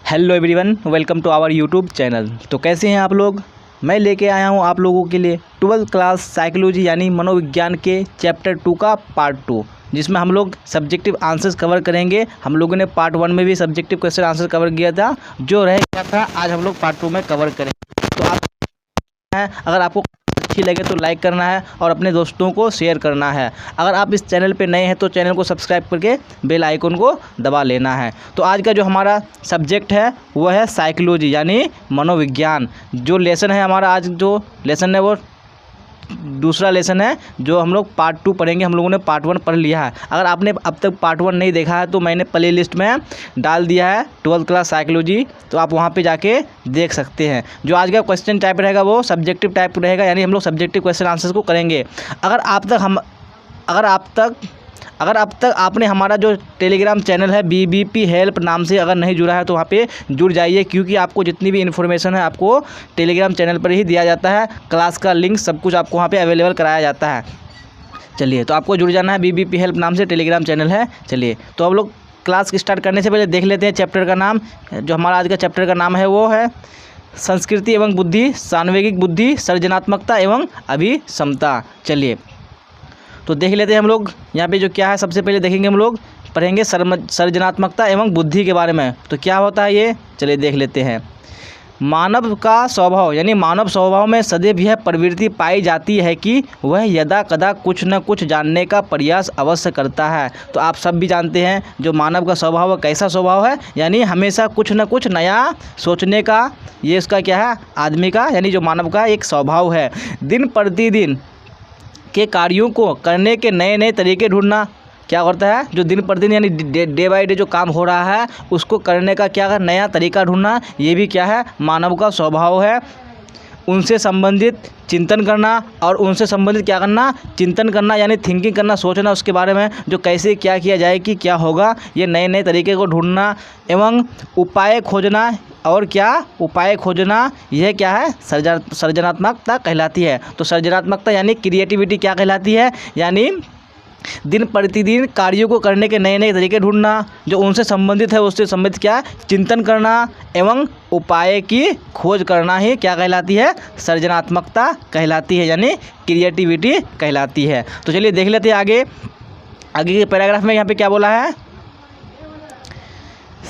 Hello everyone, welcome to our YouTube channel. तो कैसे हैं आप लोग। मैं लेके आया हूं आप लोगों के लिए 12th क्लास साइकोलॉजी यानी मनोविज्ञान के चैप्टर 2 का पार्ट 2, जिसमें हम लोग सब्जेक्टिव आंसर्स कवर करेंगे। हम लोगों ने पार्ट 1 में भी सब्जेक्टिव क्वेश्चन आंसर कवर किया था, जो रह गया था आज हम लोग पार्ट 2 में कवर करेंगे। तो आप अगर आपको अच्छी लगे तो लाइक करना है और अपने दोस्तों को शेयर करना है। अगर आप इस चैनल पे नए हैं तो चैनल को सब्सक्राइब करके बेल आइकन को दबा लेना है। तो आज का जो हमारा सब्जेक्ट है वो है साइकोलॉजी यानी मनोविज्ञान। जो लेसन है हमारा, आज जो लेसन है वो दूसरा लेसन है, जो हम लोग पार्ट 2 पढ़ेंगे। हम लोगों ने पार्ट 1 पढ़ लिया है। अगर आपने अब तक पार्ट 1 नहीं देखा है तो मैंने प्ले लिस्ट में डाल दिया है 12th क्लास साइकोलॉजी, तो आप वहाँ पे जाके देख सकते हैं। जो आज का क्वेश्चन टाइप रहेगा वो सब्जेक्टिव टाइप रहेगा, यानी हम लोग सब्जेक्टिव क्वेश्चन आंसर्स को करेंगे। अगर अब तक आपने हमारा जो टेलीग्राम चैनल है BBP हेल्प नाम से अगर नहीं जुड़ा है तो वहाँ पे जुड़ जाइए, क्योंकि आपको जितनी भी इन्फॉर्मेशन है आपको टेलीग्राम चैनल पर ही दिया जाता है। क्लास का लिंक सब कुछ आपको वहाँ पे अवेलेबल कराया जाता है। चलिए, तो आपको जुड़ जाना है। BBP हेल्प नाम से टेलीग्राम चैनल है। चलिए, तो हम लोग क्लास स्टार्ट करने से पहले देख लेते हैं चैप्टर का नाम। जो हमारा आज का चैप्टर का नाम है वो है संस्कृति एवं बुद्धि, सान्वेगिक बुद्धि, सृजनात्मकता एवं अभिक्षमता। चलिए, तो देख लेते हैं हम लोग यहाँ पे जो क्या है। सबसे पहले देखेंगे हम लोग पढ़ेंगे सृजनात्मकता एवं बुद्धि के बारे में। तो क्या होता है ये, चलिए देख लेते हैं। मानव का स्वभाव यानी मानव स्वभाव में सदैव यह प्रवृत्ति पाई जाती है कि वह यदा कदा कुछ न कुछ जानने का प्रयास अवश्य करता है। तो आप सब भी जानते हैं जो मानव का स्वभाव है कैसा स्वभाव है, यानी हमेशा कुछ न कुछ नया सोचने का, ये उसका क्या है, आदमी का यानी जो मानव का एक स्वभाव है। दिन प्रतिदिन के कार्यों को करने के नए नए तरीके ढूंढना, क्या करता है, जो दिन प्रतिदिन यानी डे बाय डे जो काम हो रहा है उसको करने का क्या नया तरीका ढूंढना, ये भी क्या है, मानव का स्वभाव है। उनसे संबंधित चिंतन करना और उनसे संबंधित क्या करना, चिंतन करना यानी थिंकिंग करना, सोचना उसके बारे में, जो कैसे क्या किया जाए कि क्या होगा, ये नए नए तरीके को ढूंढना एवं उपाय खोजना। और क्या उपाय खोजना, यह क्या है, सृजनात्मकता कहलाती है। तो सृजनात्मकता यानी क्रिएटिविटी क्या कहलाती है, यानी दिन प्रतिदिन कार्यों को करने के नए नए तरीके ढूंढना, जो उनसे संबंधित है उससे संबंधित क्या चिंतन करना एवं उपाय की खोज करना ही क्या कहलाती है, सृजनात्मकता कहलाती है, यानी क्रिएटिविटी कहलाती है। तो चलिए देख लेते हैं आगे के पैराग्राफ में। यहाँ पे क्या बोला है,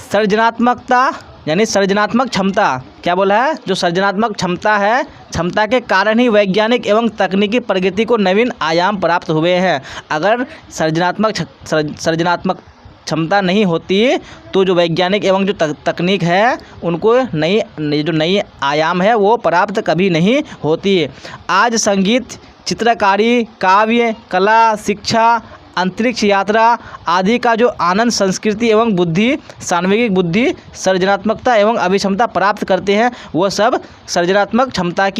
सृजनात्मकता यानी सृजनात्मक क्षमता, क्या बोला है, जो सृजनात्मक क्षमता है, क्षमता के कारण ही वैज्ञानिक एवं तकनीकी प्रगति को नवीन आयाम प्राप्त हुए हैं। अगर सृजनात्मक क्षमता नहीं होती तो जो वैज्ञानिक एवं जो तकनीक है उनको नई आयाम है वो प्राप्त कभी नहीं होती। आज संगीत, चित्रकारी, काव्य, कला, शिक्षा, अंतरिक्ष यात्रा आदि का जो आनंद संस्कृति एवं बुद्धि, सान्वेगिक बुद्धि, सृजनात्मकता एवं अभिक्षमता प्राप्त करते हैं, वो सब सृजनात्मक क्षमता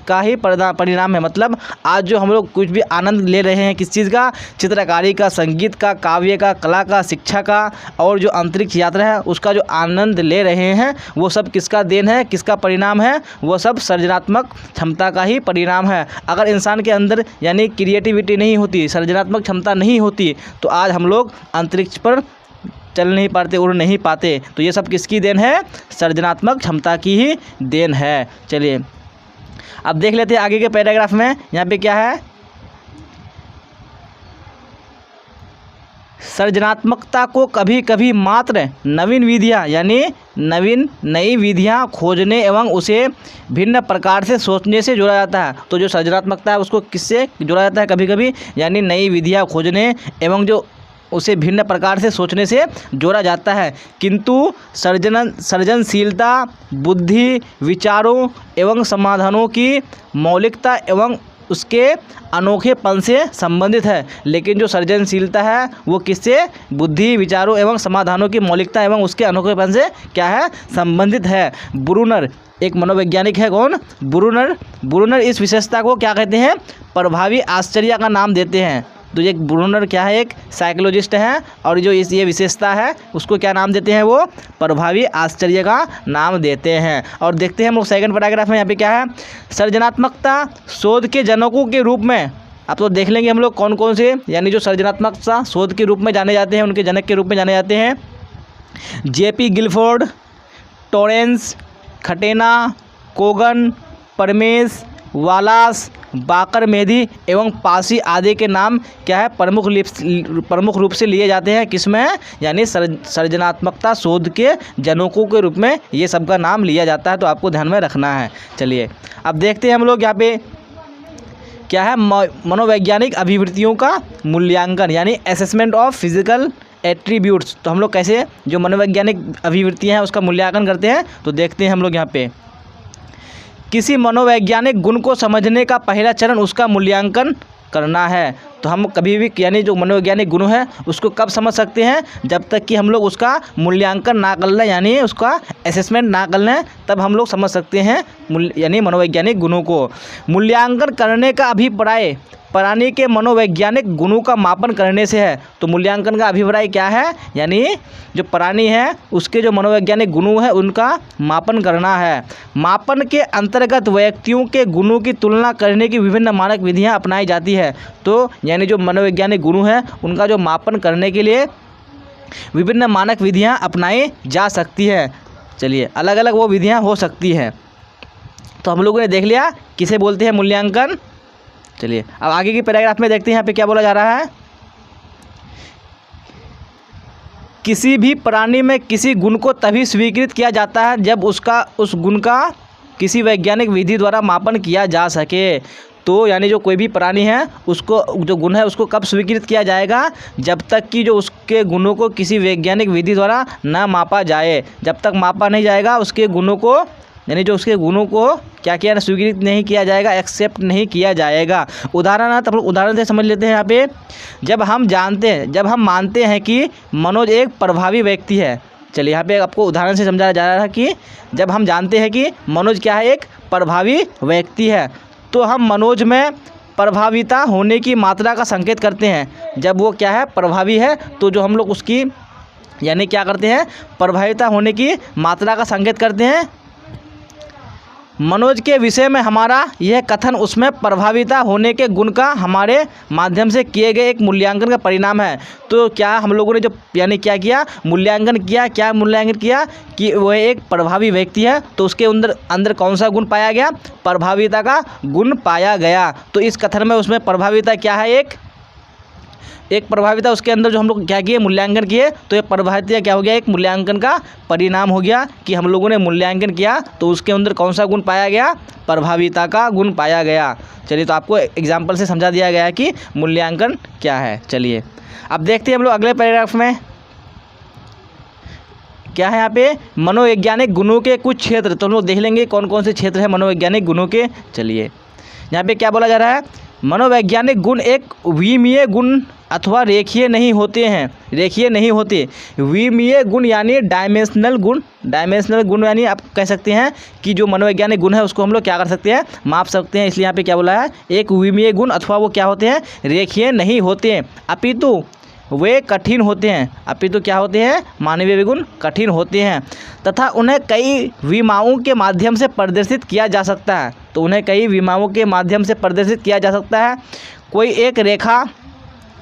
का ही परिणाम है। मतलब आज जो हम लोग कुछ भी आनंद ले रहे हैं किस चीज़ का, चित्रकारी का, संगीत का, काव्य का, कला का, शिक्षा का और जो अंतरिक्ष यात्रा है उसका जो आनंद ले रहे हैं वो सब किसका देन है, किसका परिणाम है, वो सब सृजनात्मक क्षमता का ही परिणाम है। अगर इंसान के अंदर यानी क्रिएटिविटी नहीं होती, सृजनात्मक क्षमता नहीं होती तो आज हम लोग अंतरिक्ष पर चल नहीं पाते, उड़ नहीं पाते। तो ये सब किसकी देन है, सृजनात्मक क्षमता की ही देन है। चलिए अब देख लेते हैं आगे के पैराग्राफ में। यहाँ पे क्या है, सृजनात्मकता को कभी कभी मात्र नवीन विधियाँ यानी नई विधियाँ खोजने एवं उसे भिन्न प्रकार से सोचने से जोड़ा जाता है। तो जो सृजनात्मकता है उसको किससे जोड़ा जाता है, कभी कभी यानी नई विधियाँ खोजने एवं जो उसे भिन्न प्रकार से सोचने से जोड़ा जाता है। किंतु सृजनशीलता बुद्धि, विचारों एवं समाधानों की मौलिकता एवं उसके अनोखेपन से संबंधित है। लेकिन जो सृजनशीलता है वो किससे, बुद्धि, विचारों एवं समाधानों की मौलिकता एवं उसके अनोखेपन से क्या है, संबंधित है। ब्रूनर एक मनोवैज्ञानिक है, कौन, ब्रूनर इस विशेषता को क्या कहते हैं, प्रभावी आश्चर्य का नाम देते हैं। तो ये ब्रूनर क्या है, एक साइकोलॉजिस्ट है और जो ये विशेषता है उसको क्या नाम देते हैं, वो प्रभावी आश्चर्य का नाम देते हैं। और देखते हैं हम लोग सेकंड पैराग्राफ में। यहाँ पे क्या है, सृजनात्मकता शोध के जनकों के रूप में, आप तो देख लेंगे हम लोग कौन कौन से यानी जो सृजनात्मकता शोध के रूप में जाने जाते हैं, उनके जनक के रूप में जाने जाते हैं। JP Guilford, Torrance, Khatena, Kogan, Paramesh, Wallas, Baqer Mehdi एवं पासी आदि के नाम क्या है प्रमुख रूप से लिए जाते हैं किसमें, यानी सृजनात्मकता शोध के जनकों के रूप में ये सब का नाम लिया जाता है, तो आपको ध्यान में रखना है। चलिए अब देखते हैं हम लोग यहाँ पे क्या है, मनोवैज्ञानिक अभिवृत्तियों का मूल्यांकन यानी असेसमेंट ऑफ फिजिकल एट्रीब्यूट्स। तो हम लोग कैसे जो मनोवैज्ञानिक अभिवृत्तियाँ हैं उसका मूल्यांकन करते हैं, तो देखते हैं हम लोग यहाँ पे किसी मनोवैज्ञानिक गुण को समझने का पहला चरण उसका मूल्यांकन करना है। तो हम कभी भी यानी जो मनोवैज्ञानिक गुण है उसको कब समझ सकते हैं, जब तक कि हम लोग उसका मूल्यांकन ना कर लें यानी उसका असेसमेंट ना कर लें, तब हम लोग समझ सकते हैं यानी मनोवैज्ञानिक गुणों को। मूल्यांकन करने का अभिप्राय प्राणी के मनोवैज्ञानिक गुणों का मापन करने से है। तो मूल्यांकन का अभिप्राय क्या है, यानी जो प्राणी है उसके जो मनोवैज्ञानिक गुण हैं उनका मापन करना है। मापन के अंतर्गत व्यक्तियों के गुणों की तुलना करने की विभिन्न मानक विधियां अपनाई जाती है। तो यानी जो मनोवैज्ञानिक गुण हैं उनका जो मापन करने के लिए विभिन्न मानक विधियां अपनाई जा सकती है। चलिए अलग अलग वो विधियां हो सकती हैं। तो हम लोगों ने देख लिया किसे बोलते हैं मूल्यांकन। चलिए अब आगे की पैराग्राफ में देखते हैं यहाँ पे क्या बोला जा रहा है। किसी भी प्राणी में किसी गुण को तभी स्वीकृत किया जाता है जब उस गुण का किसी वैज्ञानिक विधि द्वारा मापन किया जा सके। तो यानी जो कोई भी प्राणी है उसको जो गुण है उसको कब स्वीकृत किया जाएगा, जब तक कि जो उसके गुणों को किसी वैज्ञानिक विधि द्वारा ना मापा जाए। जब तक मापा नहीं जाएगा उसके गुणों को यानी जो उसके गुणों को क्या किया स्वीकृत नहीं किया जाएगा, एक्सेप्ट नहीं किया जाएगा। उदाहरण हम लोग उदाहरण से समझ लेते हैं यहाँ पे। जब हम मानते हैं कि मनोज एक प्रभावी व्यक्ति है। चलिए यहाँ पे आपको उदाहरण से समझाया जा रहा है कि जब हम जानते हैं कि मनोज क्या है एक प्रभावी व्यक्ति है, तो हम मनोज में प्रभाविता होने की मात्रा का संकेत करते हैं। जब वो क्या है प्रभावी है तो जो हम लोग उसकी यानी क्या करते हैं प्रभाविता होने की मात्रा का संकेत करते हैं। मनोज के विषय में हमारा यह कथन उसमें प्रभाविता होने के गुण का हमारे माध्यम से किए गए एक मूल्यांकन का परिणाम है। तो क्या हम लोगों ने जो यानी क्या किया मूल्यांकन किया कि वह एक प्रभावी व्यक्ति है, तो उसके अंदर कौन सा गुण पाया गया, प्रभाविता का गुण पाया गया। तो इस कथन में उसमें प्रभाविता क्या है एक प्रभाविता उसके अंदर जो हम लोग क्या किए मूल्यांकन किए, तो ये प्रभाविता क्या हो गया एक मूल्यांकन का परिणाम हो गया कि हम लोगों ने मूल्यांकन किया तो उसके अंदर कौन सा गुण पाया गया, प्रभाविता का गुण पाया गया। चलिए तो आपको एग्जाम्पल से समझा दिया गया है कि मूल्यांकन क्या है। चलिए अब देखते हैं हम लोग अगले पैराग्राफ में क्या है यहाँ पे मनोवैज्ञानिक गुणों के कुछ क्षेत्र। तो हम लोग देख लेंगे कौन कौन से क्षेत्र है मनोवैज्ञानिक गुणों के। चलिए यहाँ पे क्या बोला जा रहा है, मनोवैज्ञानिक गुण एक विमीय गुण अथवा रेखीय नहीं होते। विमीय गुण यानी डायमेंशनल गुण यानी आप कह सकते हैं कि जो मनोवैज्ञानिक गुण है उसको हम लोग क्या कर सकते हैं माप सकते हैं। इसलिए यहाँ पे क्या बोला है एक विमीय गुण अथवा वो क्या होते हैं रेखीय नहीं होते, अपितु वे कठिन होते हैं। अपितु क्या होते हैं मानवीय गुण कठिन होते हैं तथा उन्हें कई विमाओं के माध्यम से प्रदर्शित किया जा सकता है। तो उन्हें कई विमाओं के माध्यम से प्रदर्शित किया जा सकता है। कोई एक रेखा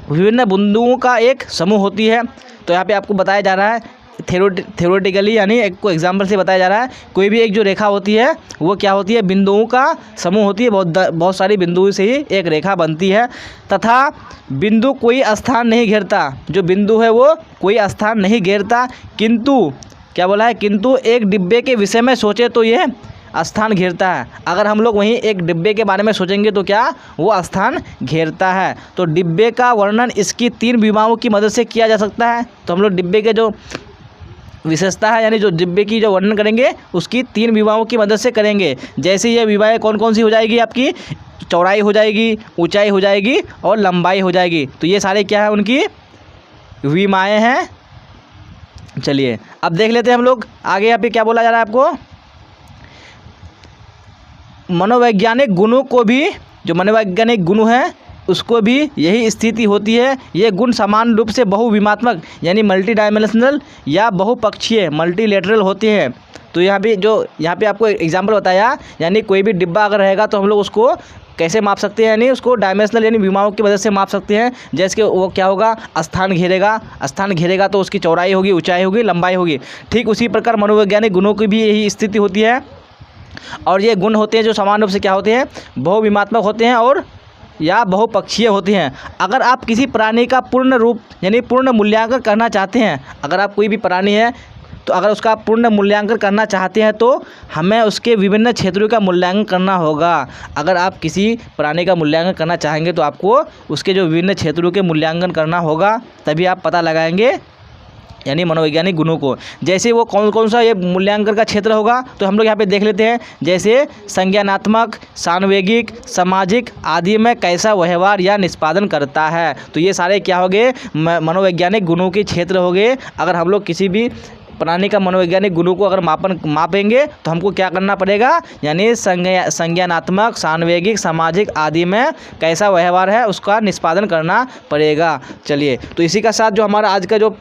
विभिन्न बिंदुओं का एक समूह होती है। तो यहाँ पे आपको बताया जा रहा है थ्योरेटिकली यानी एक को एग्जाम्पल से बताया जा रहा है कोई भी एक जो रेखा होती है वो क्या होती है बिंदुओं का समूह होती है। बहुत सारी बिंदुओं से ही एक रेखा बनती है तथा बिंदु कोई स्थान नहीं घेरता। जो बिंदु है वो कोई स्थान नहीं घेरता, किंतु क्या बोला है किंतु एक डिब्बे के विषय में सोचे तो ये स्थान घेरता है। अगर हम लोग वहीं एक डिब्बे के बारे में सोचेंगे तो क्या वो स्थान घेरता है। तो डिब्बे का वर्णन इसकी 3 विमाओं की मदद से किया जा सकता है। तो हम लोग डिब्बे के जो विशेषता है यानी जो डिब्बे की जो वर्णन करेंगे उसकी 3 विमाओं की मदद से करेंगे। जैसे ये विमाएँ कौन कौन सी हो जाएगी, आपकी चौड़ाई हो जाएगी, ऊंचाई हो जाएगी और लंबाई हो जाएगी। तो ये सारे क्या है उनकी विमाएँ हैं। चलिए अब देख लेते हैं हम लोग आगे यहाँ पे क्या बोला जा रहा है आपको। मनोवैज्ञानिक गुणों को भी जो मनोवैज्ञानिक गुण हैं उसको भी यही स्थिति होती है। ये गुण समान रूप से बहुविमात्मक यानी मल्टी डायमेंशनल या बहुपक्षीय मल्टीलेटरल होते हैं। तो यहाँ पे आपको एग्जांपल बताया यानी कोई भी डिब्बा अगर रहेगा तो हम लोग उसको कैसे माप सकते हैं, यानी उसको डायमेंशनल यानी विमाओं की मदद से माप सकते हैं। जैसे कि वो क्या होगा, स्थान घेरेगा तो उसकी चौड़ाई होगी, ऊंचाई होगी, लंबाई होगी। ठीक उसी प्रकार मनोवैज्ञानिक गुणों की भी यही स्थिति होती है। और ये गुण होते हैं जो समान रूप से क्या होते हैं, बहुविमात्मक होते हैं और या बहुपक्षीय होते हैं। अगर आप किसी प्राणी का पूर्ण रूप यानी पूर्ण मूल्यांकन करना चाहते हैं, अगर आप कोई भी प्राणी है तो अगर उसका पूर्ण मूल्यांकन करना चाहते हैं तो हमें उसके विभिन्न क्षेत्रों का मूल्यांकन करना होगा। अगर आप किसी प्राणी का मूल्यांकन करना चाहेंगे तो आपको उसके जो विभिन्न क्षेत्रों के मूल्यांकन करना होगा, तभी आप पता लगाएंगे यानी मनोवैज्ञानिक गुणों को। जैसे वो कौन कौन सा ये मूल्यांकन का क्षेत्र होगा तो हम लोग यहाँ पे देख लेते हैं। जैसे संज्ञानात्मक, सान्वेगिक, सामाजिक आदि में कैसा व्यवहार या निष्पादन करता है। तो ये सारे क्या हो गए, मनोवैज्ञानिक गुणों के क्षेत्र हो गए। अगर हम लोग किसी भी प्राणी का मनोवैज्ञानिक गुणों को अगर मापेंगे तो हमको क्या करना पड़ेगा, यानी संज्ञानात्मक, सान्वेगिक, सामाजिक आदि में कैसा व्यवहार है उसका निष्पादन करना पड़ेगा। चलिए, तो इसी का साथ जो हमारा आज का जो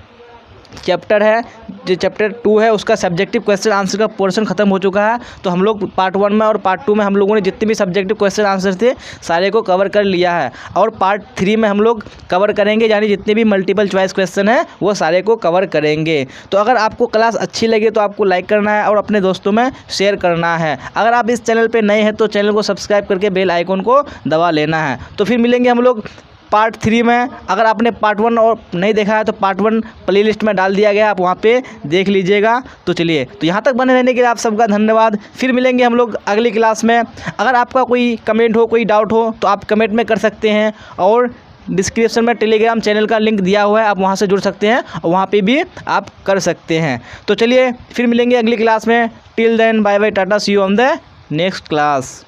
चैप्टर है, जो चैप्टर 2 है, उसका सब्जेक्टिव क्वेश्चन आंसर का पोर्शन खत्म हो चुका है। तो हम लोग पार्ट 1 में और पार्ट 2 में हम लोगों ने जितने भी सब्जेक्टिव क्वेश्चन आंसर थे सारे को कवर कर लिया है। और पार्ट 3 में हम लोग कवर करेंगे, यानी जितने भी मल्टीपल चॉइस क्वेश्चन है वो सारे को कवर करेंगे। तो अगर आपको क्लास अच्छी लगे तो आपको लाइक करना है और अपने दोस्तों में शेयर करना है। अगर आप इस चैनल पर नए हैं तो चैनल को सब्सक्राइब करके बेल आइकन को दबा लेना है। तो फिर मिलेंगे हम लोग पार्ट 3 में। अगर आपने पार्ट 1 और नहीं देखा है तो पार्ट 1 प्लेलिस्ट में डाल दिया गया, आप वहाँ पे देख लीजिएगा। तो चलिए, तो यहाँ तक बने रहने के लिए आप सबका धन्यवाद। फिर मिलेंगे हम लोग अगली क्लास में। अगर आपका कोई कमेंट हो, कोई डाउट हो तो आप कमेंट में कर सकते हैं। और डिस्क्रिप्शन में टेलीग्राम चैनल का लिंक दिया हुआ है, आप वहाँ से जुड़ सकते हैं और वहाँ पे भी आप कर सकते हैं। तो चलिए, फिर मिलेंगे अगली क्लास में। Till then bye bye, tata, see you on the next class.